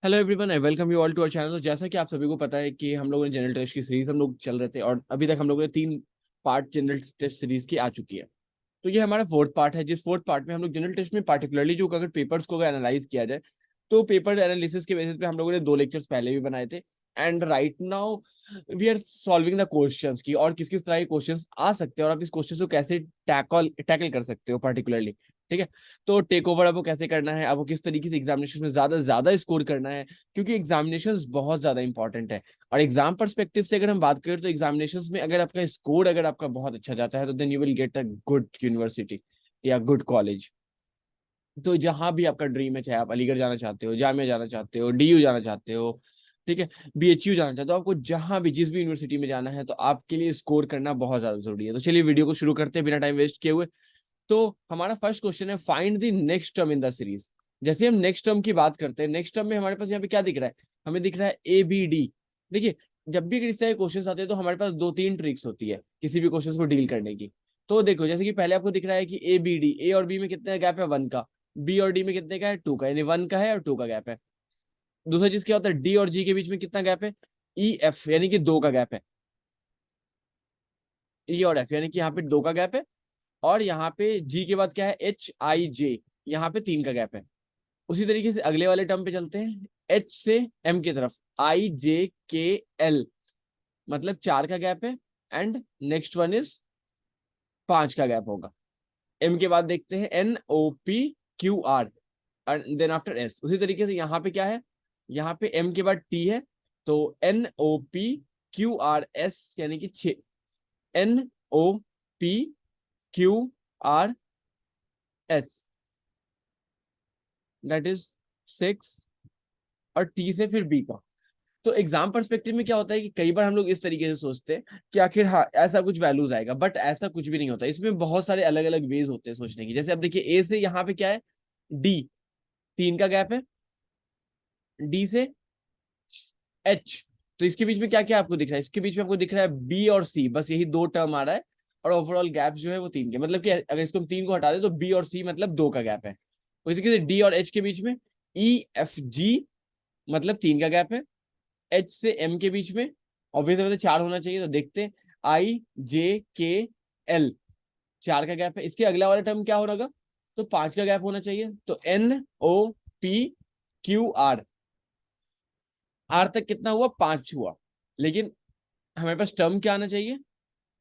Hello everyone, I welcome you all to our channel. तो जैसा कि आप सभी को पता है कि हम लोगों ने जनरल टेस्ट की सीरीज हम लोग चल रहे थे और अभी तक हम लोगों ने 3 पार्ट जनरल टेस्ट सीरीज की आ चुकी है। तो ये हमारा फोर्थ पार्ट है, जिस फोर्थ पार्ट में हम लोग जनरल टेस्ट में पार्टिकुलरली जो अगर पेपर्स को अगर एनालाइज किया जाए तो पेपर एनालिसिस के बेसिस पे हम लोगों ने 2 लेक्चर्स पहले भी बनाए थे। And right now we are solving the questions की, और किस किस तरह के क्वेश्चंस आ सकते हैं और आप इस क्वेश्चन को कैसे टैकल कर सकते हो पर्टिकुलरली। ठीक है, तो टेक ओवर अब वो कैसे करना है, अब वो किस तरीके से एग्जामिनेशन में ज्यादा स्कोर करना है, क्योंकि एग्जामिनेशंस बहुत ज्यादा इंपॉर्टेंट है। और एग्जाम परस्पेक्टिव से अगर हम बात करें तो एग्जामिनेशंस में अगर आपका स्कोर अगर आपका बहुत अच्छा जाता है तो then you will get a good university या गुड कॉलेज। तो जहां भी आपका ड्रीम है, चाहे आप अलीगढ़ जाना चाहते हो, जामिया जाना चाहते हो, डीयू जाना चाहते हो, ठीक है, बीएचयू जाना चाहते हो, आपको जहां भी जिस भी यूनिवर्सिटी में जाना है तो आपके लिए स्कोर करना बहुत ज्यादा जरूरी है। तो चलिए वीडियो को शुरू करते हैं बिना टाइम वेस्ट किए हुए। तो हमारा फर्स्ट क्वेश्चन है, find the next term in the series. जैसे हम नेक्स्ट टर्म की बात करते हैं, नेक्स्ट टर्म में हमारे पास यहाँ पे क्या दिख रहा है, हमें दिख रहा है ए बी डी। देखिए, जब भी इस तरह के क्वेश्चन आते हैं तो हमारे पास 2-3 ट्रिक्स होती है किसी भी क्वेश्चन को डील करने की। तो देखो, जैसे कि पहले आपको दिख रहा है कि ए बी डी, ए और बी में कितने गैप है, 1 का। बी और डी में कितने का है, 2 का, यानी 1 का है और 2 का गैप है। दूसरा चीज क्या होता है, डी और जी के बीच में कितना गैप है, ई एफ, यानी कि 2 का गैप है। ई और एफ यानी कि यहाँ पे 2 का गैप है। और यहाँ पे जी के बाद क्या है, एच आई जे, यहाँ पे 3 का गैप है। उसी तरीके से अगले वाले टर्म पे चलते हैं, एच से एम की तरफ, आई जे के एल, मतलब 4 का गैप है। एंड नेक्स्ट वन इज 5 का गैप होगा। एम के बाद देखते हैं N O P Q R, then after S. उसी तरीके से यहाँ पे क्या है, यहाँ पे एम के बाद टी है, तो N O P Q R S, यानी कि 6, N O P Q R S, that is 6। और टी से फिर बी का। तो एग्जाम पर्सपेक्टिव में क्या होता है कि कई बार हम लोग इस तरीके से सोचते हैं कि आखिर हाँ ऐसा कुछ वैल्यूज आएगा, बट ऐसा कुछ भी नहीं होता। इसमें बहुत सारे अलग अलग वेज होते हैं सोचने की। जैसे अब देखिए, ए से यहाँ पे क्या है, डी, 3 का गैप है। डी से एच, तो इसके बीच में क्या क्या आपको दिख रहा है, इसके बीच में आपको दिख रहा है बी और सी, बस यही 2 टर्म आ रहा है। और ओवरऑल गैप जो है वो 3 के, मतलब कि अगर इसको हम 3 को हटा दे तो बी और सी मतलब 2 का गैप है। उसी तरीके से डी और एच के बीच में ई एफ जी, मतलब 3 का गैप है। एच से एम के बीच में ऑब्वियसली 4 होना चाहिए, तो देखते हैं आई जे के एल, 4 का गैप है। इसके अगला वाला टर्म क्या होगा, तो 5 का गैप होना चाहिए। तो N O P Q R, R तक कितना हुआ, 5 हुआ। लेकिन हमारे पास टर्म क्या आना चाहिए,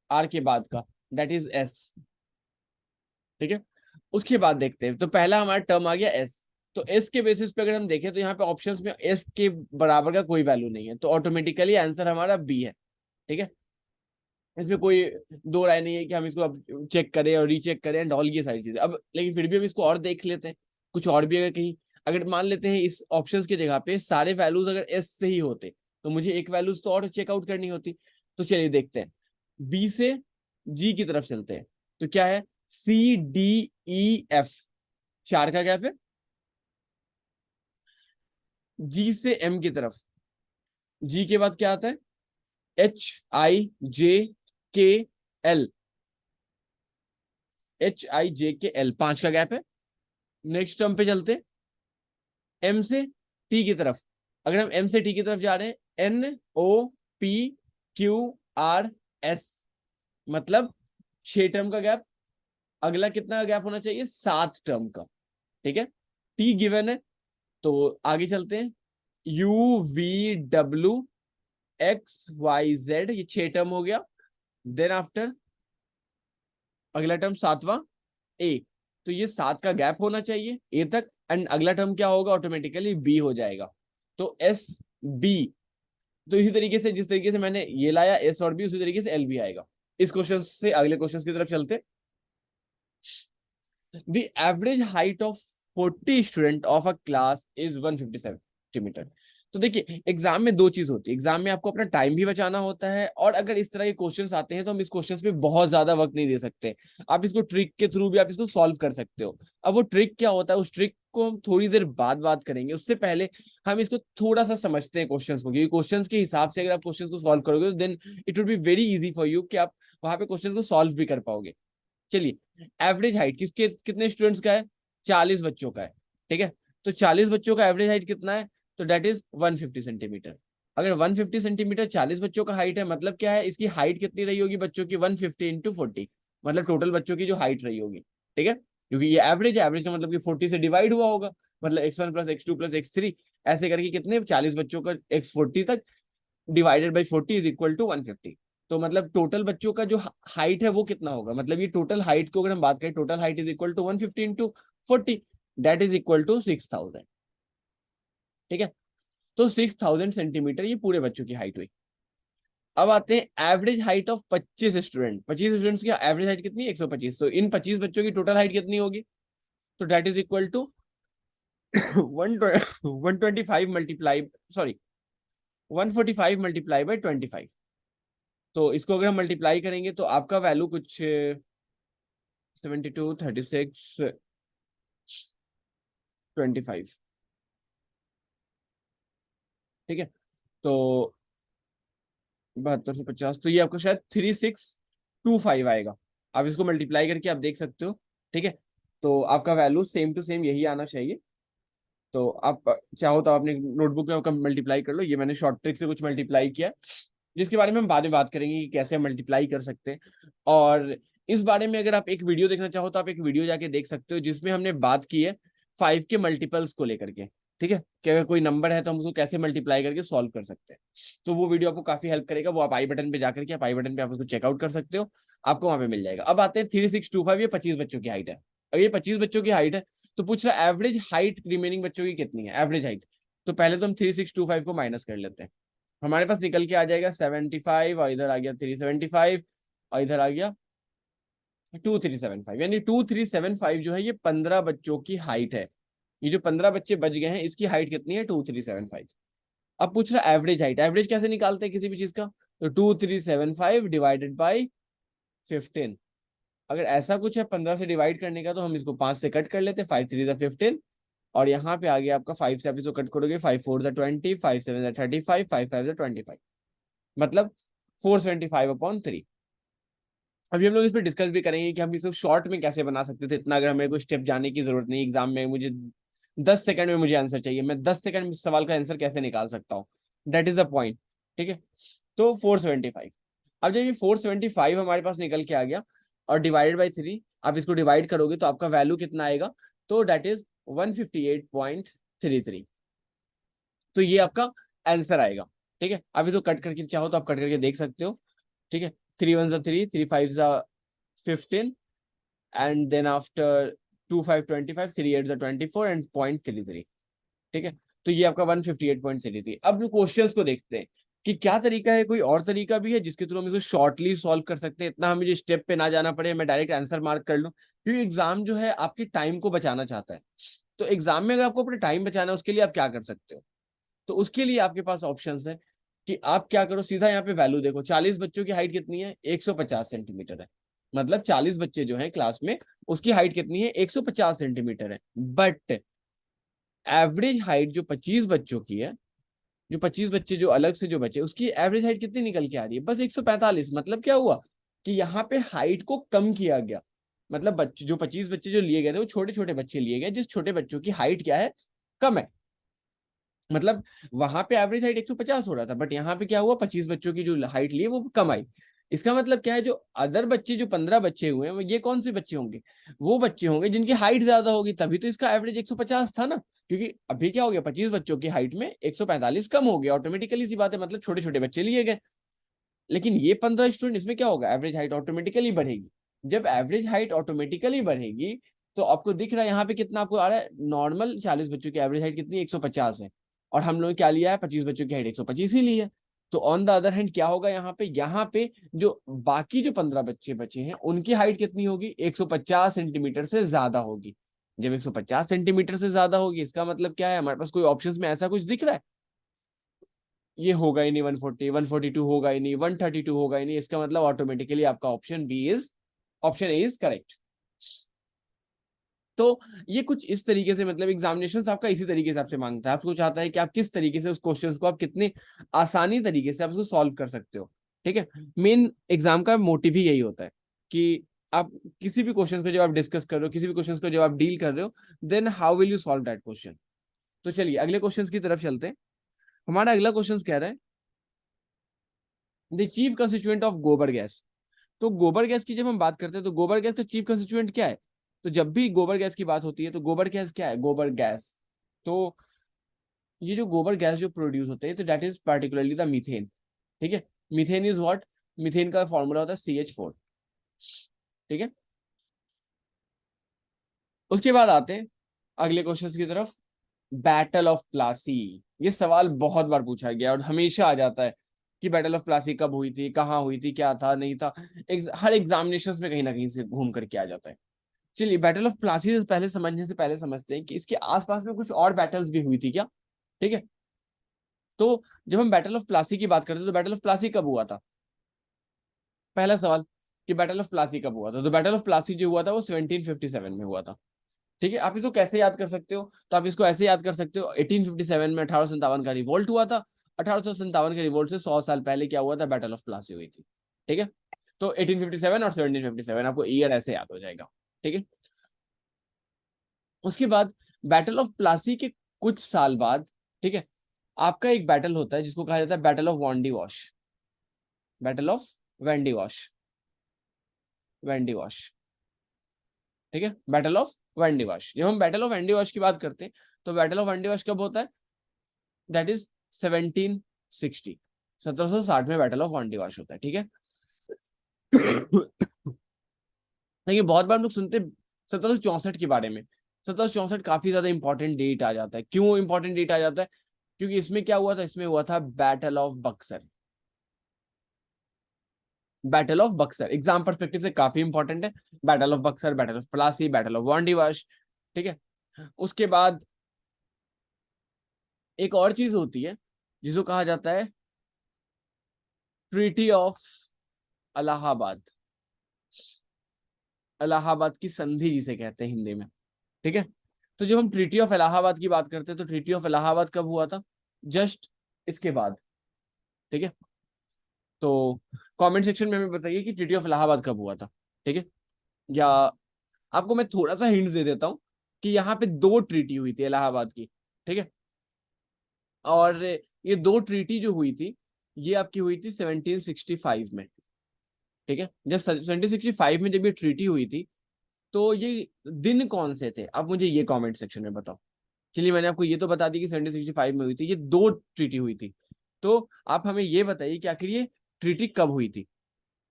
आर के बाद का, दैट इज एस। ठीक है, उसके बाद देखते हैं। तो पहला हमारा टर्म आ गया एस। तो एस के बेसिस पे अगर हम देखें तो यहाँ पे ऑप्शंस में एस के बराबर का कोई वैल्यू नहीं है, तो ऑटोमेटिकली आंसर हमारा बी है। ठीक है, इसमें कोई दो राय नहीं है कि हम इसको अब चेक करें और रीचेक करें एंड ऑल ये सारी चीजें। अब लेकिन फिर भी हम इसको और देख लेते हैं, कुछ और भी अगर कहीं, अगर मान लेते हैं इस ऑप्शंस की जगह पे सारे वैल्यूज अगर एस से ही होते तो मुझे एक वैल्यूज तो और चेकआउट करनी होती। तो चलिए देखते हैं, बी से जी की तरफ चलते हैं। तो क्या है, सी डी ई एफ, 4 का गैप है। जी से एम की तरफ, जी के बाद क्या आता है, एच आई जे के एल, एच आई जे के एल, 5 का गैप है। नेक्स्ट टर्म पे चलते, एम से टी की तरफ। अगर हम एम से टी की तरफ जा रहे हैं, N O P Q R S, मतलब 6 टर्म का गैप। अगला कितना गैप होना चाहिए, 7 टर्म का। ठीक है, टी गिवन है, तो आगे चलते हैं, U V W X Y Z, ये 6 टर्म हो गया। देन आफ्टर अगला टर्म 7वां ए, तो ये 7 का गैप होना चाहिए ए तक। एंड अगला टर्म क्या होगा, ऑटोमेटिकली बी हो जाएगा, तो एस बी। तो इसी तरीके से जिस तरीके से मैंने ये लाया एस और बी, उसी तरीके से एल भी आएगा। इस क्वेश्चन से अगले क्वेश्चन की तरफ चलते। The average height of 40 student of a class is 157 centimetre. तो देखिए, एग्जाम में 2 चीज होती है, एग्जाम में आपको अपना टाइम भी बचाना होता है, और अगर इस तरह के क्वेश्चंस आते हैं तो हम इस क्वेश्चंस पे बहुत ज्यादा वक्त नहीं दे सकते। आप इसको ट्रिक के थ्रू भी आप इसको सॉल्व कर सकते हो। अब वो ट्रिक क्या होता है, उस ट्रिक को हम थोड़ी देर बाद बात करेंगे। उससे पहले हम इसको थोड़ा सा समझते हैं क्वेश्चंस को, क्योंकि क्वेश्चंस के हिसाब से अगर आप क्वेश्चंस को सॉल्व करोगे तो then it would be very easy for you कि आप वहां पे क्वेश्चंस को सॉल्व भी कर पाओगे। चलिए, एवरेज हाइट किसके कितने स्टूडेंट्स का है, 40 बच्चों का है। ठीक है, तो 40 बच्चों का एवरेज हाइट कितना है, तो डेट इज 150 सेंटीमीटर। अगर 150 सेंटीमीटर 40 बच्चों का हाइट है, मतलब क्या है, इसकी हाइट कितनी रही होगी बच्चों की, 150 इंटू 40, मतलब टोटल बच्चों की जो हाइट रही होगी। ठीक है, क्योंकि ये एवरेज है, एवरेज का मतलब कि 40 से डिवाइड हुआ होगा, मतलब x1 plus x2 plus x3 ऐसे करके कितने 40 बच्चों का x40 तक divided by 40 is equal to 150। तो मतलब टोटल बच्चों का जो हाइट है वो कितना होगा, मतलब ये टोटल हाइट को अगर हम बात करें, total height is equal to 150 into 40, that is equal to 6000। ठीक है, तो 6000 सेंटीमीटर ये पूरे बच्चों की हाइट हुई। अब आते हैं average height of 25 student, 25 students की एवरेज हाइट कितनी है, 125। तो इन 25 बच्चों की टोटल हाइट कितनी होगी, तो that is equal to 125 multiply, sorry 145 multiply by 25। तो इसको अगर हम मल्टीप्लाई करेंगे तो आपका वैल्यू कुछ 72, 36, 25। ठीक है, तो 72 से 50, तो ये आपको शायद 3625 आएगा। आप इसको मल्टीप्लाई करके आप देख सकते हो। ठीक है, तो आपका वैल्यू सेम टू सेम यही आना चाहिए। तो आप चाहो तो अपने नोटबुक में मल्टीप्लाई कर लो, ये मैंने शॉर्ट ट्रिक से कुछ मल्टीप्लाई किया, जिसके बारे में हम बाद में बात करेंगे कि कैसे मल्टीप्लाई कर सकते हैं। और इस बारे में अगर आप एक वीडियो देखना चाहो तो आप एक वीडियो जाके देख सकते हो, जिसमें हमने बात की है 5 के मल्टीपल्स को लेकर के। ठीक है, कि अगर कोई नंबर है तो हम उसको कैसे मल्टीप्लाई करके सॉल्व कर सकते हैं। तो वो वीडियो आपको काफी हेल्प करेगा, वो आप आई बटन पे जाकर के, आप आई बटन पे आप उसको चेकआउट कर सकते हो, आपको वहां पे मिल जाएगा। अब आते हैं 3625, ये 25 बच्चों की हाइट है। अगर ये 25 बच्चों की हाइट है तो पूछ रहा है एवरेज हाइट रिमेनिंग बच्चों की कितनी है, एवरेज हाइट। तो पहले तो हम 3625 को माइनस कर लेते हैं, हमारे पास निकल के आ जाएगा 75, और इधर आ गया 375, और इधर आ गया 2375, यानी 2375 जो है ये 15 बच्चों की हाइट है। ये जो 15 बच्चे बच गए हैं इसकी हाइट कितनी है, 2375। अब पूछ रहा एवरेज हाइट, एवरेज कैसे निकालते हैं किसी भी चीज का, तो 2375 डिवाइडेड बाई 15। अगर ऐसा कुछ है 15 से डिवाइड करने का, तो हम इसको 5 से कट कर लेते हैं, 5 3 15, और यहाँ पे आ गया आपका 5 से आप इसको कट करोगे, 5 4 20, 5 7 35, 5 5 25, मतलब 475/3। अभी हम लोग इस पर डिस्कस भी करेंगे कि हम इसको शॉर्ट में कैसे बना सकते थे, इतना अगर हमें कोई स्टेप जाने की जरूरत नहीं, एग्जाम में मुझे 10 सेकंड में मुझे आंसर चाहिए, मैं 10 सेकंड में सवाल का आंसर कैसे निकाल सकता हूँ, दैट इज द पॉइंट। ठीक है, तो 475। अब जब ये 475 हमारे पास निकल के आ गया और डिवाइडेड बाई 3, आप इसको डिवाइड करोगे तो आपका वैल्यू कितना आएगा, तो दैट इज 158.33। तो ये आपका आंसर आएगा। ठीक है, अब इसको कट करके चाहो तो आप कट करके देख सकते हो। ठीक है, 3 1 3, 3 5 15, एंड देन आफ्टर 2 5 25, 3 8 24 एंड 0.33। ठीक है, तो ये आपका 158.33। अब क्वेश्चंस को देखते हैं कि क्या तरीका है, कोई और तरीका भी है जिसके थ्रू हम इसको शॉर्टली सॉल्व कर सकते हैं, इतना हमें स्टेप पे ना जाना पड़े, मैं डायरेक्ट आंसर मार्क कर लूं, क्योंकि एग्जाम जो है आपकी टाइम को बचाना चाहता है। तो एग्जाम में अगर आपको अपने टाइम बचाना है, उसके लिए आप क्या कर सकते हो, तो उसके लिए आपके पास ऑप्शंस है कि आप क्या करो, सीधा यहाँ पे वैल्यू देखो, 40 बच्चों की हाइट कितनी है, 150 सेंटीमीटर है। मतलब 40 बच्चे जो है क्लास में, उसकी हाइट कितनी है, 150 सेंटीमीटर है। बट एवरेज हाइट जो 25 बच्चों की है, जो 25 बच्चे जो अलग से जो बचे, उसकी एवरेज हाइट कितनी निकल के आ रही है, बस 145। मतलब क्या हुआ कि यहाँ पे हाइट को कम किया गया, मतलब बच्चे जो 25 बच्चे जो लिए गए थे वो छोटे छोटे बच्चे लिए गए, जिस छोटे बच्चों की हाइट क्या है, कम है। मतलब वहां पे एवरेज हाइट 150 हो रहा था, बट यहाँ पे क्या हुआ, 25 बच्चों की जो हाइट ली वो कम आई। इसका मतलब क्या है, जो अदर बच्चे जो 15 बच्चे हुए हैं, ये कौन से बच्चे होंगे, वो बच्चे होंगे जिनकी हाइट ज्यादा होगी, तभी तो इसका एवरेज 150 था ना। क्योंकि अभी क्या हो गया, 25 बच्चों की हाइट में 145 कम हो गया, ऑटोमेटिकली सी बात है, मतलब छोटे छोटे बच्चे लिए गए। लेकिन ये 15 स्टूडेंट, इसमें क्या होगा, एवरेज हाइट ऑटोमेटिकली बढ़ेगी। जब एवरेज हाइट ऑटोमेटिकली बढ़ेगी, तो आपको दिख रहा है यहाँ पे कितना आपको आ रहा है, नॉर्मल 40 बच्चों की एवरेज हाइट कितनी, 150 है, और हम लोग क्या लिया है, 25 बच्चों की हाइट 125 ही ली है। तो ऑन द अदर हैंड क्या होगा, यहाँ पे जो बाकी जो 15 बच्चे बचे हैं, उनकी हाइट कितनी होगी, 150 सेंटीमीटर से ज्यादा होगी। जब 150 सेंटीमीटर से ज्यादा होगी, इसका मतलब क्या है, हमारे पास कोई ऑप्शंस में ऐसा कुछ दिख रहा है, ये होगा ही नहीं, 140 142 होगा ही नहीं, 132 होगा ही नहीं, इसका मतलब ऑटोमेटिकली आपका ऑप्शन ए इज करेक्ट। तो ये कुछ इस तरीके से, मतलब एग्जामिनेशन आपका इसी तरीके से आपसे मांगता है, आपको चाहता है कि आप किस तरीके से उस क्वेश्चन को आप कितने आसानी तरीके से आप उसको सॉल्व कर सकते हो। ठीक है, मेन एग्जाम का मोटिव ही यही होता है कि आप किसी भी क्वेश्चन को जब आप डिस्कस कर रहे हो, किसी भी क्वेश्चन को जब आप डील कर रहे हो, then how will you solve that question. तो चलिए अगले क्वेश्चन की तरफ चलते हैं। हमारा अगला क्वेश्चन कह रहा है द चीफ कंस्टिट्यूएंट ऑफ गोबर गैस। तो गोबर गैस की जब हम बात करते हैं तो गोबर गैस का चीफ कंस्टिट्यूएंट क्या है? तो जब भी गोबर गैस की बात होती है तो गोबर गैस क्या है? गोबर गैस। तो ये जो गोबर गैस जो प्रोड्यूस होते हैं तो that is particularly the methane. ठीक है, मीथेन इज व्हाट? मीथेन का फॉर्मूला होता है CH4। ठीक है, उसके बाद आते हैं अगले क्वेश्चन की तरफ। Battle of Plassey. ये सवाल बहुत बार पूछा गया और हमेशा आ जाता है कि बैटल ऑफ प्लासी कब हुई थी, कहाँ हुई थी, क्या था, नहीं था। हर एग्जामिनेशन में कहीं ना कहीं से घूम करके आ जाता है। चलिए बैटल ऑफ प्लासी से पहले समझने से पहले समझते हैं कि इसके आसपास में कुछ और बैटल्स भी हुई थी क्या। ठीक है, तो जब हम बैटल ऑफ प्लासी की बात करते हैं तो बैटल ऑफ प्लासी कब हुआ था? पहला सवाल कि बैटल ऑफ प्लासी कब हुआ था, तो बैटल ऑफ प्लासी जो हुआ था वो 1757 में हुआ था। ठीक है, आप इसको कैसे याद कर सकते हो? तो आप इसको ऐसे याद कर सकते हो, 1857 में 1857 का रिवोल्ट हुआ था। 1857 के रिवोल्ट से 100 साल पहले क्या हुआ था? बैटल ऑफ प्लासी हुई थी। ठीक है, तो 1857 और 1757 आपको ईयर ऐसे याद हो जाएगा। ठीक है, उसके बाद बैटल ऑफ प्लासी के कुछ साल बाद, ठीक है, आपका एक बैटल होता है जिसको कहा जाता है battle of Wandiwash. Battle of Wandiwash. Wandiwash. ठीक है, बैटल ऑफ वेंडी वॉश। जब हम बैटल ऑफ वेंडी वॉश की बात करते हैं तो बैटल ऑफ वेंडी वॉश कब होता है? That is 1760। 1760 में बैटल ऑफ वेंडी वॉश होता है। ठीक है, देखिए बहुत बार हम लोग सुनते 1764 के बारे में। 1764 काफी ज्यादा इंपॉर्टेंट डेट आ जाता है। क्यों इंपॉर्टेंट डेट आ जाता है? क्योंकि इसमें क्या हुआ था? इसमें हुआ था battle of Buxar. Battle of Buxar exam perspective से काफी इंपॉर्टेंट है। Battle of Buxar, battle of Plassey, battle of Wandiwash. ठीक है, उसके बाद एक और चीज होती है जिसको कहा जाता है ट्रीटी ऑफ इलाहाबाद। इलाहाबाद की संधि जिसे कहते हैं हिंदी में। ठीक है, तो जब हम ट्रीटी ऑफ इलाहाबाद की बात करते हैं तो ट्रीटी ऑफ इलाहाबाद कब हुआ था? जस्ट इसके बाद। ठीक है, तो कमेंट सेक्शन में हमें बताइए कि ट्रीटी ऑफ इलाहाबाद कब हुआ था। ठीक है, या आपको मैं थोड़ा सा हिंट दे देता हूं कि यहाँ पे दो ट्रीटी हुई थी इलाहाबाद की। ठीक है, और ये दो ट्रीटी जो हुई थी ये आपकी हुई थी 1765 में। ठीक है, जब 1765 में जब ये ट्रीटी हुई थी तो ये दिन कौन से थे? आप मुझे ये कमेंट सेक्शन में बताओ। चलिए मैंने आपको ये तो बता दी कि 1765 में हुई थी, ये दो ट्रीटी हुई थी। तो आप हमें ये बताइए कि आखिर ये ट्रीटी कब हुई थी।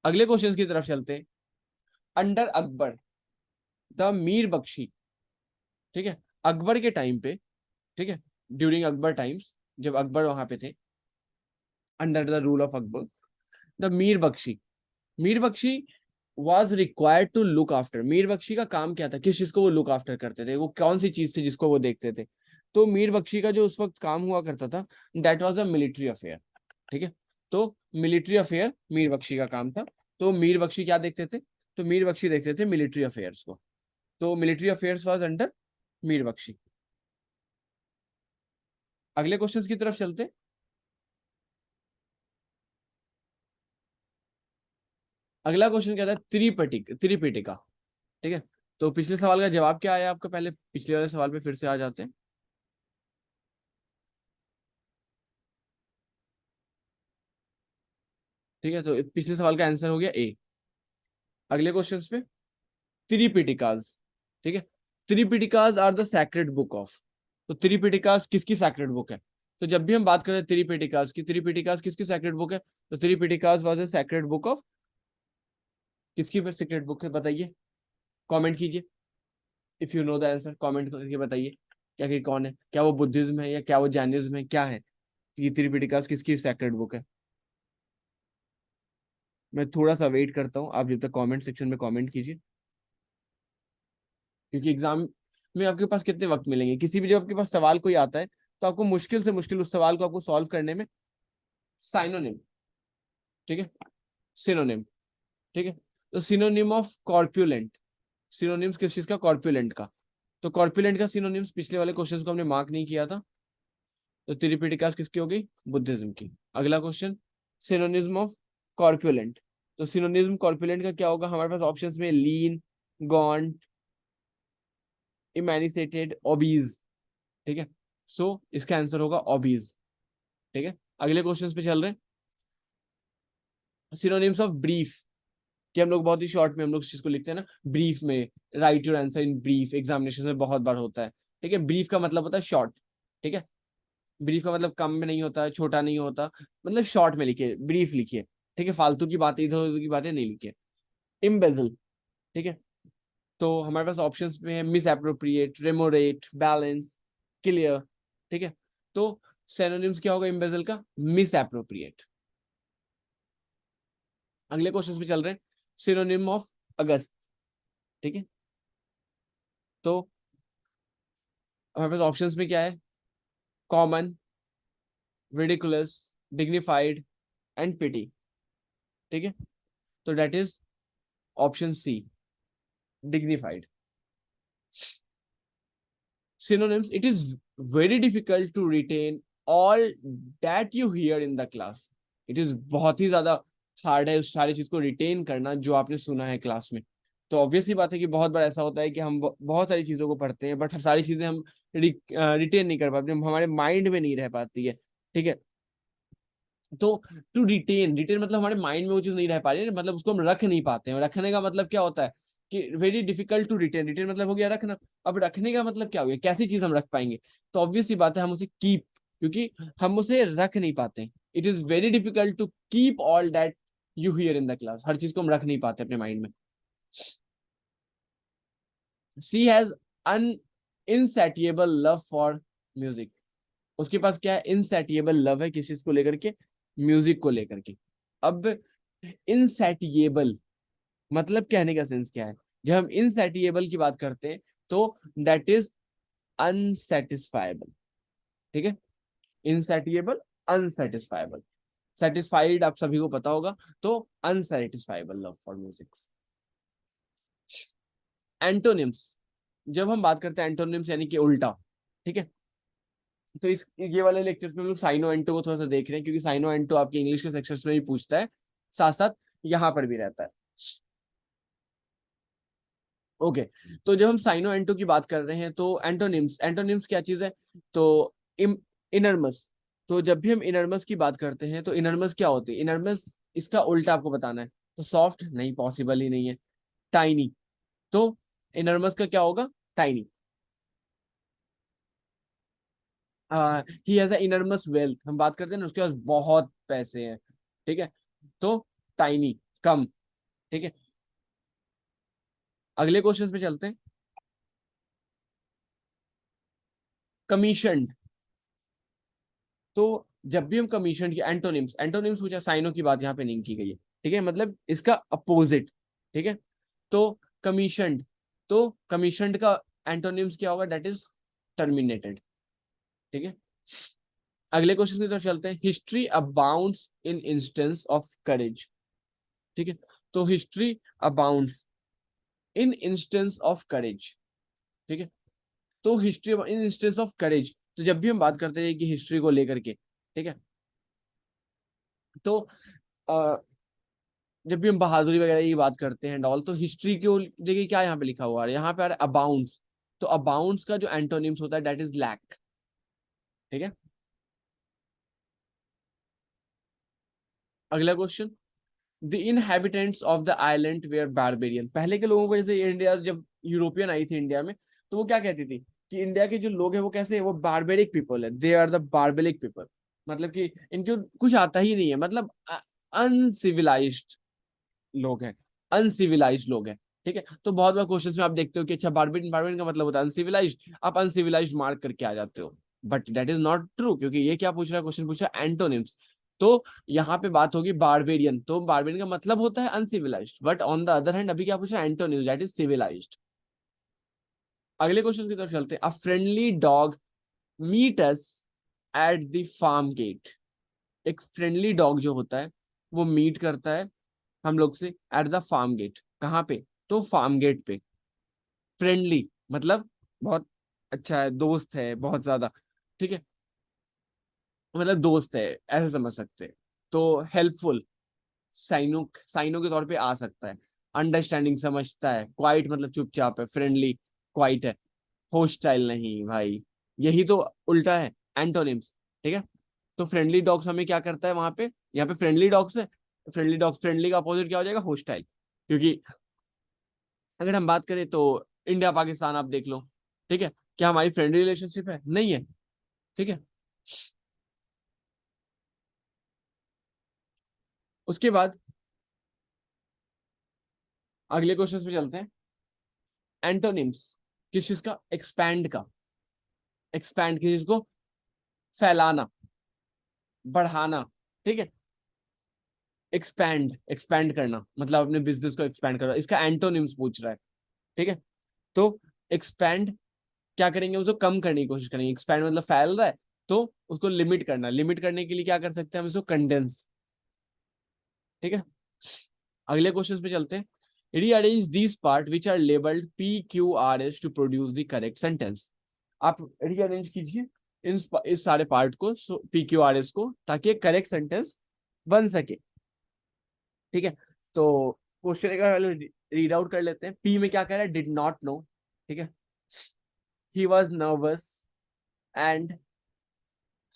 अगले क्वेश्चन की तरफ चलते हैं। Under Akbar the Mir Bakhshi. ठीक है, अकबर के टाइम पे, ठीक है, ड्यूरिंग अकबर टाइम्स, जब अकबर वहां पे थे, under the rule of Akbar, the Mir Bakhshi. Mir Bakhshi was required to look after. Mir Bakhshi का काम क्या था? किस चीज को वो लुक आफ्टर करते थे? वो कौन सी चीज थी जिसको वो देखते थे? तो मीर बख्शी का जो उस वक्त काम हुआ करता था that was a military affair. ठीक है, तो मिलिट्री अफेयर मीर बख्शी का काम था। तो मीर बख्शी क्या देखते थे? तो मीर बख्शी देखते थे मिलिट्री अफेयर्स को। तो military affairs was under Mir Bakhshi. अगले क्वेश्चंस की तरफ चलते। अगला क्वेश्चन कहता है त्रिपिटिका। ठीक है, तो पिछले सवाल का जवाब क्या आया आपका? पहले पिछले वाले सवाल पे फिर से आ जाते हैं। ठीक है, तो पिछले सवाल का आंसर हो गया ए। अगले क्वेश्चन पे त्रिपिटिकाज। ठीक है, Tripitakas are the sacred book of. तो त्रिपिटिकाज किसकी सैक्रेड बुक है? तो जब भी हम बात करें त्रिपिटिकाज की, त्रिपिटिकाज किसकी सैक्रेड बुक है? तो Tripitakas was a sacred book of, किसकी सैक्रेड बुक है बताइए? कमेंट कीजिए, if you know the answer comment करके बताइए। क्या कि कौन है? क्या वो बुद्धिज्म है या क्या वो जैनिज्म है, क्या है? ये त्रिपिटिकाज किसकी सैक्रेड बुक है? मैं थोड़ा सा वेट करता हूँ, आप जब तक कमेंट सेक्शन में कमेंट कीजिए, क्योंकि एग्जाम में आपके पास कितने वक्त मिलेंगे? किसी भी जब आपके पास सवाल कोई आता है तो आपको मुश्किल से मुश्किल उस सवाल को आपको सॉल्व करने में साइनोनिम, ठीक है, सिनोनिम, ठीक है, तो सिनोनिम ऑफ कॉर्पुलेंट। सिनोनिम्स किस चीज का? कॉर्पुलेंट का। तो कॉर्पुलेंट का सिनोनिम्स पिछले वाले क्वेश्चन को हमने मार्क नहीं किया था। तो त्रिपिटिकास किसकी हो गई? बुद्धिज्म की। अगला क्वेश्चन, सिनोनिज्म ऑफ कॉर्पुलेंट। तो सिनोनिज्म कॉर्पुलेंट का क्या होगा? हमारे पास ऑप्शंस में लीन, गॉन्ट, इमेनिसेटेड, ओबीज। ठीक है, सो इसका आंसर होगा ऑबीज। ठीक है, अगले क्वेश्चन पे चल रहे हैं। सिनोनिम्स ऑफ ब्रीफ, कि हम लोग बहुत ही शॉर्ट में हम लोग इस चीज को लिखते हैं ना, ब्रीफ में, right your answer in brief, examination में बहुत बार होता है। ठीक है, ब्रीफ का मतलब होता है शॉर्ट। ठीक है, ब्रीफ का मतलब कम में नहीं होता है, छोटा नहीं होता, मतलब शॉर्ट में लिखिए, ब्रीफ लिखिए। ठीक है, फालतू की बातें, इधर उधर की बातें नहीं लिखिए। इम्बेजल, ठीक है, तो हमारे पास ऑप्शंस में है मिस एप्रोप्रिएट, रेमोरेट, बैलेंस, क्लियर। ठीक है, तो सिनोनिम्स क्या होगा इम्बेजल का? Miss appropriate. अगले क्वेश्चन पे चल रहे हैं। Synonym of august. ठीक है, तो हमारे पास ऑप्शंस में क्या है? Common, ridiculous, dignified and pity. ठीक है, तो that is option C, dignified. Synonyms, it is very difficult to retain all that you hear in the class. It is बहुत ही ज्यादा हार्ड है उस सारी चीज को रिटेन करना जो आपने सुना है क्लास में। तो ऑब्वियस ही बात है कि बहुत बार ऐसा होता है कि हम बहुत सारी चीजों को पढ़ते हैं, बट सारी चीजें हम रिटेन नहीं कर पाते, हमारे माइंड में नहीं रह पाती है। ठीक है, तो टू रिटेन, रिटेन मतलब हमारे माइंड में वो चीज नहीं रह पा रही है, मतलब उसको हम रख नहीं पाते हैं। रखने का मतलब क्या होता है कि very difficult to retain, retain मतलब हो गया रखना। अब रखने का मतलब क्या हो गया, कैसी चीज हम रख पाएंगे? तो ऑब्वियस ही बात है हम उसे कीप, क्योंकि हम उसे रख नहीं पाते। It is very difficult to keep all that you hear in the class, हर चीज को हम रख नहीं पाते अपने माइंड में। She has an insatiable love for music. उसके पास क्या है? इनसेटिएबल लव है किस चीज को लेकर के? म्यूजिक को लेकर के। अब इनसेटिएबल मतलब कहने का सेंस क्या है? जब हम इनसेटिएबल की बात करते हैं तो दैट इज अनसेटिस्फाइबल। ठीक है, इनसेटिएबल, अनसेटिस्फाइबल। सेटिस्फाइड आप सभी को पता होगा, तो अनसेटिस्फाइबल लव फॉर म्यूजिक। एंटोनिम्स, जब हम बात करते हैं एंटोनिम्स यानी कि उल्टा। ठीक है, तो इस ये वाले लेक्चर में हम लोग साइनो एंटो को थोड़ा सा देख रहे हैं, क्योंकि साइनो एंटो आपके इंग्लिश के सेक्शंस में भी पूछता है, साथ साथ यहाँ पर भी रहता है। ओके, तो जब हम साइनो एंटो की बात कर रहे हैं तो एंटोनिम्स, एंटोनिम्स क्या चीज है? तो इनर्मस। तो जब भी हम इनर्मस की बात करते हैं तो इनर्मस क्या होती है? इनर्मस इसका उल्टा आपको बताना है। तो सॉफ्ट नहीं, पॉसिबल ही नहीं है। टाइनी, तो इनर्मस का क्या होगा? Tiny. He has a enormous wealth, हम बात करते हैं ना उसके पास बहुत पैसे हैं। ठीक है, तो टाइनी, कम। ठीक है, अगले क्वेश्चन पे चलते हैं। कमीशन्ड, तो जब भी हम कमीशन की एंटोनिम्स, एंटोनिम्स कुछ साइनों की बात यहाँ पे नहीं की गई है। ठीक है, मतलब इसका अपोजिट। ठीक है, तो कमीशन्ड, तो कमीशन्ड का एंटोनिम्स क्या होगा? That is terminated. ठीक है, अगले क्वेश्चन की तरफ चलते हैं। History abounds in instance of courage. ठीक है, तो history abounds in instance of courage. ठीक है, तो history in instance of courage, तो जब भी हम बात करते हैं कि हिस्ट्री को लेकर के, ठीक है, तो जब भी हम बहादुरी वगैरह की बात करते हैं डॉल, तो हिस्ट्री को देखिए क्या यहाँ पे लिखा हुआ है, यहाँ पे आ रहा है अबाउंड्स। तो अबाउंड्स का जो एंटोनिम्स होता है दैट इज लैक। ठीक है, अगला question. The inhabitants of the island were barbarian. पहले के लोगों को, जैसे इंडिया जब यूरोपियन आई थी इंडिया में, तो वो क्या कहती थी कि इंडिया के जो लोग हैं वो कैसे है? वो बारबेरिक पीपल है, they are the barbaric people. मतलब कि इनको कुछ आता ही नहीं है, मतलब अनसिविलाइज्ड लोग हैं, अनसिविलाइज्ड लोग हैं। ठीक है, तो बहुत बार क्वेश्चन में आप देखते हो कि अच्छा बारबेरियन, बारबेरियन का मतलब होता है अनसिविलाइज्ड, आप अनसिविलाइज्ड मार्क करके आ जाते हो। But that is not true, क्योंकि ये क्या पूछ रहा है? क्वेश्चन पूछ रहा है एंटोनिम्स। तो यहाँ पे बात होगी बारबेरियन, तो बारबेरियन का मतलब होता है uncivilized, but on the other hand अभी क्या पूछ रहा है? Antonyms, that is civilized. अगले क्वेश्चन की तरफ चलते हैं। A friendly dog meet us at the farm gate. एक फ्रेंडली डॉग जो होता है वो मीट करता है हम लोग से एट द फार्म गेट। कहाँ पे? तो फार्म गेट पे। फ्रेंडली मतलब बहुत अच्छा है, दोस्त है बहुत ज्यादा। ठीक है, मतलब दोस्त है ऐसे समझ सकते हैं। तो हेल्पफुल, साइनो, साइनो के तौर पे आ सकता है। अंडरस्टैंडिंग, समझता है। क्वाइट मतलब चुपचाप है। फ्रेंडली क्वाइट है, होस्टाइल नहीं भाई। यही तो उल्टा है, एंटोनिम्स। ठीक है, तो फ्रेंडली डॉग्स हमें क्या करता है वहां पे, यहाँ पे फ्रेंडली डॉग्स है, फ्रेंडली डॉग्स, फ्रेंडली का अपोजिट क्या हो जाएगा, होस्टाइल। क्योंकि अगर हम बात करें तो इंडिया पाकिस्तान आप देख लो, ठीक है, क्या हमारी फ्रेंडली रिलेशनशिप है, नहीं है। ठीक है, उसके बाद अगले क्वेश्चन पे चलते हैं। एंटोनिम्स किस चीज का, एक्सपैंड का। एक्सपैंड किस चीज को, फैलाना, बढ़ाना। ठीक है, एक्सपैंड, एक्सपैंड करना मतलब अपने बिजनेस को एक्सपैंड करना, इसका एंटोनिम्स पूछ रहा है। ठीक है, तो एक्सपैंड क्या करेंगे, उसको कम करने की कोशिश करेंगे। एक्सपैंड मतलब फैल रहा है, तो उसको लिमिट करना, लिमिट करने के लिए क्या कर सकते हैं हम, इसको कंडेंस। ठीक है, अगले क्वेश्चन पे चलते हैं। Rearrange these part which are labelled PQRS to produce the correct sentence. आप रीअरेंज कीजिए इस सारे पार्ट को, PQRS को, ताकि एक करेक्ट सेंटेंस बन सके। ठीक है, तो क्वेश्चन का रीड आउट कर लेते हैं। पी में क्या कह रहा है, डिड नॉट नो। ठीक है, he was nervous and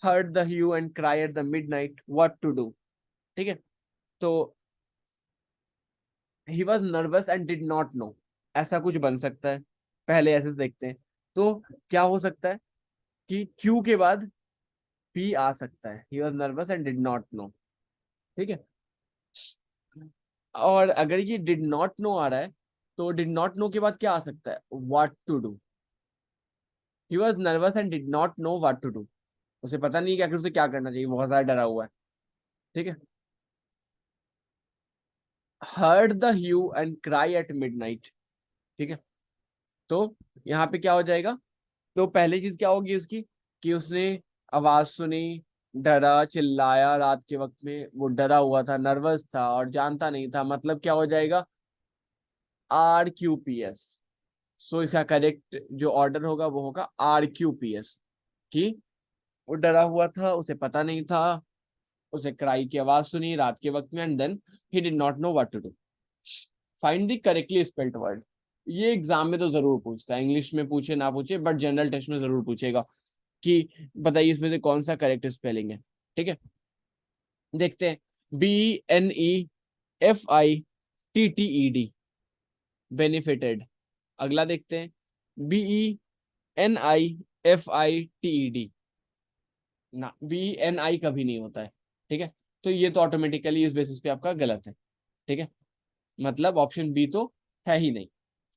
heard the hue and cry at the midnight, what to do। ठीक है, तो he was nervous and did not know, ऐसा कुछ बन सकता है। पहले ऐसे से देखते हैं, तो क्या हो सकता है कि Q के बाद P आ सकता है, he was nervous and did not know। ठीक है, और अगर ये did not know आ रहा है, तो did not know के बाद क्या आ सकता है, what to do। he was nervous and did not know what to do, उसे पता नहीं कि आखिर उसे क्या करना चाहिए, बहुत ज्यादा डरा हुआ है। ठीक है, heard the hue and cry at midnight। ठीक है, तो यहाँ पे क्या हो जाएगा, तो पहली चीज क्या होगी उसकी, कि उसने आवाज सुनी, डरा, चिल्लाया, रात के वक्त में वो डरा हुआ था, नर्वस था और जानता नहीं था, मतलब क्या हो जाएगा, RQPS। सो इसका करेक्ट जो ऑर्डर होगा वो होगा RQPS, कि वो डरा हुआ था, उसे पता नहीं था, उसे क्राई की आवाज सुनी रात के वक्त में, and then he did not know what to do. Find the correctly spelled word. ये एग्जाम में तो जरूर पूछता है, इंग्लिश में पूछे ना पूछे, बट जनरल टेस्ट में जरूर पूछेगा कि बताइए इसमें से कौन सा करेक्ट स्पेलिंग है। ठीक है, देखते हैं। BENEFITTED, benefited. अगला देखते हैं, BENIFITED, ना, BNI कभी नहीं होता है। ठीक है, तो ये तो ऑटोमेटिकली इस बेसिस पे आपका गलत है। ठीक है, मतलब ऑप्शन बी तो है ही नहीं,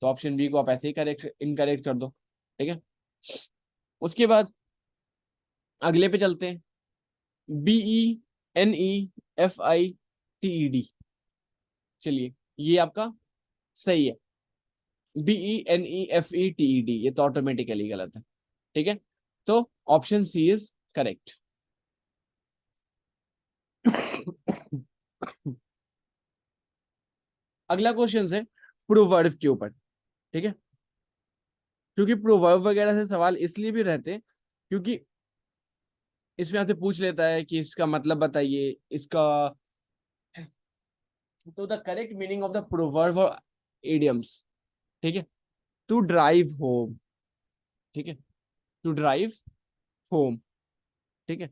तो ऑप्शन बी को आप ऐसे ही करेक्ट इनकरेक्ट कर दो। ठीक है, उसके बाद अगले पे चलते हैं। BENEFITED, चलिए ये आपका सही है। BENEFETED ये तो ऑटोमेटिकली गलत है। ठीक है, तो ऑप्शन सी इज करेक्ट। अगला क्वेश्चन है प्रोवर्ब के ऊपर। ठीक है, क्योंकि प्रोवर्ब वगैरह से सवाल इसलिए भी रहते हैं क्योंकि इसमें आपसे पूछ लेता है कि इसका मतलब बताइए इसका, तो the correct meaning of the proverb और इडियम्स। ठीक है, टू ड्राइव होम। ठीक है, टू ड्राइव होम। ठीक है,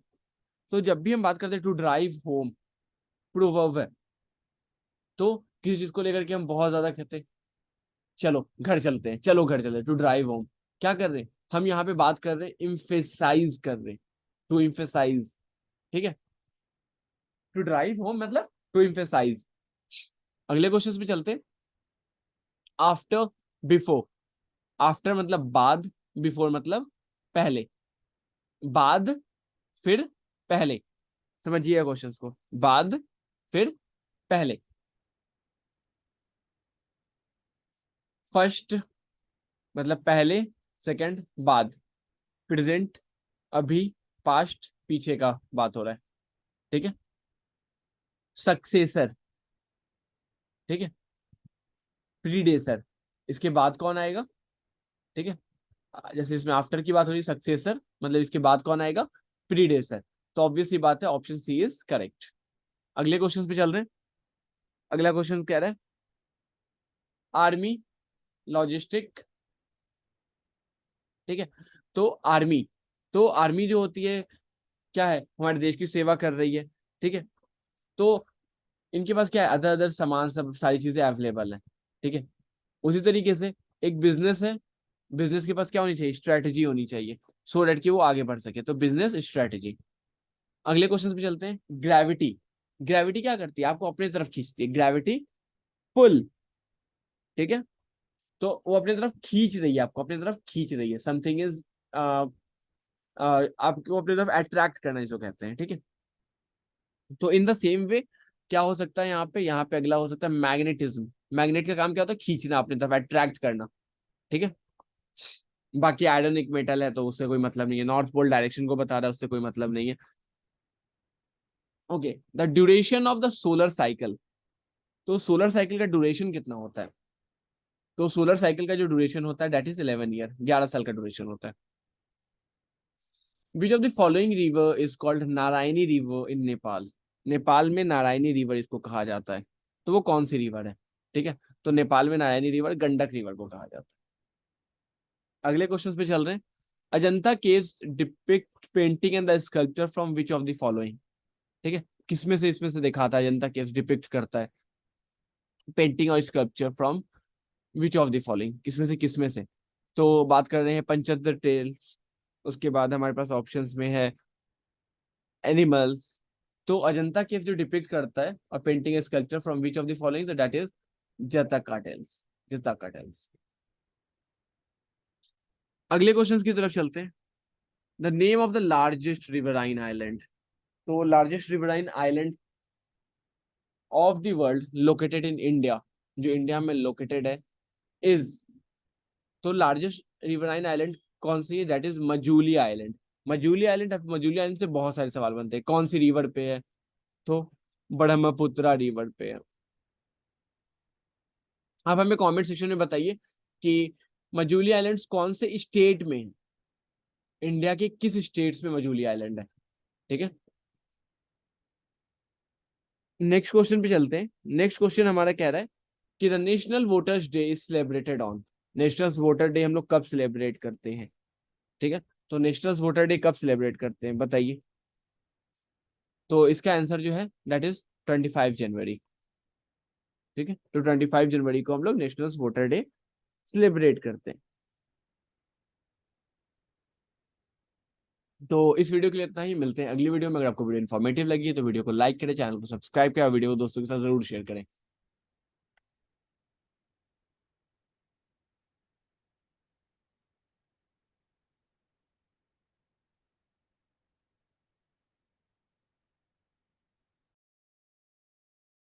तो जब भी हम बात करते हैं टू ड्राइव होम, प्रोवर्ब है, तो किस चीज को लेकर के हम बहुत ज्यादा कहते हैं, चलो घर चलते हैं, चलो घर चलते हैं, टू ड्राइव होम। क्या कर रहे हैं हम यहाँ पे, बात कर रहे हैं, इम्फेसाइज कर रहे हैं, टू इम्फेसाइज। ठीक है, टू ड्राइव होम मतलब टू इम्फेसाइज। अगले क्वेश्चन पे चलते हैं। After, before. आफ्टर मतलब बाद, बिफोर मतलब पहले, बाद फिर पहले। समझिए क्वेश्चंस को, बाद फिर पहले। फर्स्ट मतलब पहले, सेकंड बाद, प्रेजेंट अभी, पास्ट पीछे का बात हो रहा है। ठीक है, सक्सेसर। ठीक है, प्रीडेसर, इसके बाद कौन आएगा। ठीक है, जैसे इसमें आफ्टर की बात हो रही, सक्सेसर मतलब इसके बाद कौन आएगा, प्रीडेसर। तो ऑब्वियस ही बात है, ऑप्शन सी इज करेक्ट। अगले क्वेश्चन पे चल रहे हैं। अगला क्वेश्चन कह रहा है आर्मी, लॉजिस्टिक। ठीक है, तो आर्मी तो आर्मी जो होती है क्या है, हमारे देश की सेवा कर रही है, ठीक है। तो इनके पास क्या है, अदर अदर सामान सब सारी चीजें अवेलेबल है, ठीक है। उसी तरीके से एक बिजनेस है, बिजनेस के पास क्या होनी चाहिए, स्ट्रैटेजी होनी चाहिए, सो डेट कि वो आगे बढ़ सके, तो बिजनेस स्ट्रैटेजी। अगले क्वेश्चन पे चलते हैं। ग्रेविटी, ग्रेविटी क्या करती है, आपको अपनी तरफ खींचती है, ग्रेविटी पुल, ठीक है। तो वो अपनी तरफ खींच रही है, आपको अपनी तरफ खींच रही है, समथिंग इज आपको अपनी तरफ अट्रैक्ट करना जिसको कहते हैं, ठीक है। तो इन द सेम वे क्या हो सकता है यहाँ पे अगला हो सकता है मैग्नेटिज्म। मैग्नेट का काम क्या होता है, खींचना अपनी तरफ, अट्रैक्ट करना, ठीक है। बाकी आयरन एक मेटल है तो उससे कोई मतलब नहीं है, नॉर्थ पोल डायरेक्शन को बता रहा है, उससे कोई मतलब नहीं है। Okay, the duration of the solar cycle, तो सोलर साइकिल का ड्यूरेशन कितना होता है, तो सोलर साइकिल का जो ड्यूरेशन होता है दैट इज 11 ईयर, 11 साल का ड्यूरेशन होता है। विच of the following river is called Narayani river in Nepal, Nepal में नारायणी रिवर इसको कहा जाता है, तो वो कौन सी रिवर है, ठीक है। तो नेपाल में नारायणी रिवर गंडक रिवर को कहा जाता है। अगले क्वेश्चन पे चल रहे हैं। Ajanta caves depict painting and the sculpture from which of the following, ठीक है। किसमें से इसमें से दिखाता है, अजंता केव्स डिपिक्ट करता है पेंटिंग और sculpture from which of the following, किसमें से। तो बात कर रहे हैं पंचतंत्र टेल्स, उसके बाद हमारे पास ऑप्शंस में है एनिमल्स। तो अजंता केव जो डिपिक्ट करता है और painting sculpture from which of the following, तो that is Jataka tales, Jataka tales. अगले क्वेश्चंस की तरफ चलते हैं। The name of the largest riverine island, तो largest riverine island of the world located in India, जो इंडिया में लोकेटेड है, इज, तो लार्जेस्ट रिवराइन आइलैंड कौन सी है, that is Majuli island. Majuli island, अब मजूली आइलैंड से बहुत सारे सवाल बनते हैं, कौन सी रिवर पे है, तो ब्रह्मपुत्रा रिवर पे है। आप हमें कमेंट सेक्शन में बताइए कि मजूली आइलैंड्स कौन से स्टेट में है, इंडिया के किस स्टेट्स में मजूली आइलैंड है, ठीक है। नेक्स्ट क्वेश्चन पे चलते हैं। नेक्स्ट क्वेश्चन हमारा कह रहा है कि the national voters day is celebrated on, national voter day हम लोग कब सेलिब्रेट करते हैं, ठीक है। तो नेशनल वोटर डे कब सेलिब्रेट करते हैं बताइए। तो इसका आंसर जो है दैट इज 25 जनवरी, ठीक है। तो 25 जनवरी को हम लोग नेशनल वोटर डे सेलिब्रेट करते हैं। तो इस वीडियो के लिए इतना ही, मिलते हैं अगली वीडियो में। अगर आपको वीडियो इन्फॉर्मेटिव लगी है तो वीडियो को लाइक करें, चैनल को सब्सक्राइब करें, वीडियो को दोस्तों के साथ जरूर शेयर करें।